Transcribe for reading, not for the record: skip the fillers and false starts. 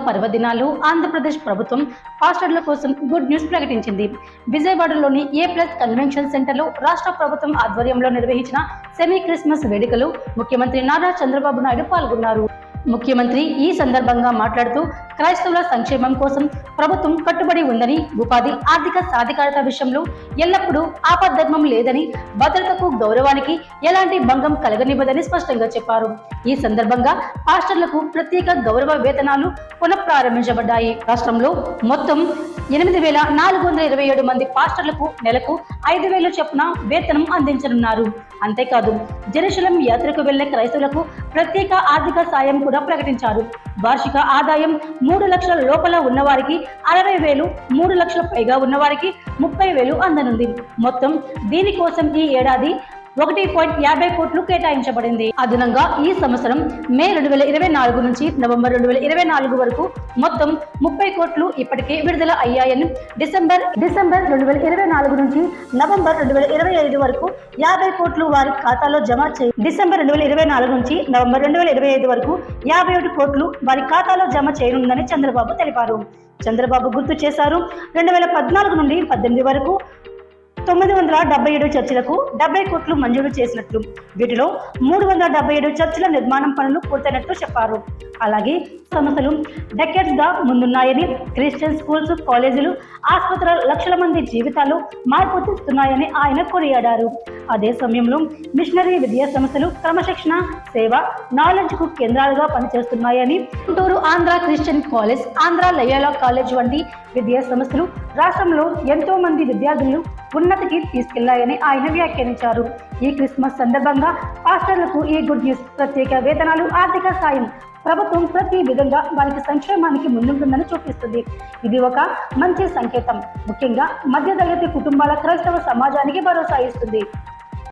పర్వదినాల్లో ఆంధ్రప్రదేశ్ ప్రభుత్వం పాస్టర్ల కోసం good news ప్రకటించింది. విజయవాడలోని A+ కన్వెన్షన్ సెంటర్లో రాష్ట్ర ప్రభుత్వం ఆధ్వర్యంలో నిర్వహించిన సెమీ క్రిస్మస్ వేడుకలో ముఖ్యమంత్రి నారా చంద్రబాబు నాయుడు పాల్గొన్నారు. ముఖ్యమంత్రి ఈ సందర్భంగా మాట్లాడుతూ క్రైస్తవుల సంక్షేమం కోసం ప్రభుత్వం కట్టుబడి ఉందని, ఉపాధి, ఆర్థిక సాధికారత విషయంలో ఎల్లప్పుడూ ఆపద్ధర్మం లేదని, భద్రతకు, గౌరవానికి ఎలాంటి భంగం కలగనివ్వదని స్పష్టంగా చెప్పారు. ఈ సందర్భంగా పాస్టర్లకు ప్రత్యేక గౌరవ వేతనాలు పునఃప్రారంభించబడ్డాయి. రాష్ట్రంలో మొత్తం 8,427 మంది పాస్టర్లకు నెలకు 5,000 చొప్పున వేతనం అందించనున్నారు. అంతేకాదు, జెరూసలేం యాత్రకు వెళ్లే క్రైస్తవులకు ప్రత్యేక ఆర్థిక సాయం కూడా ప్రకటించారు. వార్షిక ఆదాయం 3 లక్షల లోపల ఉన్నవారికి 60,000, 3 లక్షల పైగా ఉన్నవారికి 30,000 అందనుంది. మొత్తం దీనికోసం ఈ ఏడాది 1.50 కోట్లు కేటాయించబడింది. అదనంగా ఈ సంవత్సరం మే 2024 నుంచి నవంబర్ 2024 వరకు మొత్తం 30 కోట్లు ఇప్పటికే విడుదల అయ్యాయని, డిసెంబర్ 2024 నుంచి నవంబర్ 2025 వరకు 50 కోట్లు వారి ఖాతాలో జమ డిసెంబర్ 2024 నుంచి నవంబర్ 2025 వరకు 51 కోట్లు వారి ఖాతాలో జమ చేయనుందని చంద్రబాబు తెలిపారు. చంద్రబాబు గుర్తు చేశారు. 2014 నుండి 18 వరకు 977 చర్చిలకు 70 కోట్లు మంజూరు చేసినట్లు, వీటిలో 377 చర్చిల నిర్మాణం పనులు పూర్తయినట్లు చెప్పారు. అలాగే సంస్థలు డెకెట్స్ గా ముందున్నాయని, క్రిస్టియన్ స్కూల్స్, కాలేజీలు, ఆసుపత్రులు లక్షల మంది జీవితాలు మార్పు తెస్తున్నాయని ఆయన కొనియాడారు. అదే సమయంలో మిషనరీ విద్యా సంస్థలు క్రమశిక్షణ, సేవ, నాలెడ్జ్ కు కేంద్రాలుగా పనిచేస్తున్నాయని, Guntur Andhra Christian college, Andhra Loyola college వంటి విద్యా సంస్థలు రాష్ట్రంలో ఎంతో మంది విద్యార్థులను ఉన్నతికి తీసుకెళ్లాయని ఆయన వ్యాఖ్యానించారు. ఈ క్రిస్మస్ సందర్భంగా పాస్టర్లకు ఈ గుడ్ న్యూస్. ప్రత్యేక వేతనాలు, ఆర్థిక సాయం. ప్రభుత్వం ప్రతి విధంగా వారికి సంక్షేమానికి ముందుంటుందని చూపిస్తుంది. ఇది ఒక మంచి సంకేతం. ముఖ్యంగా మధ్యతరగతి కుటుంబాల క్రైస్తవ సమాజానికి భరోసా ఇస్తుంది.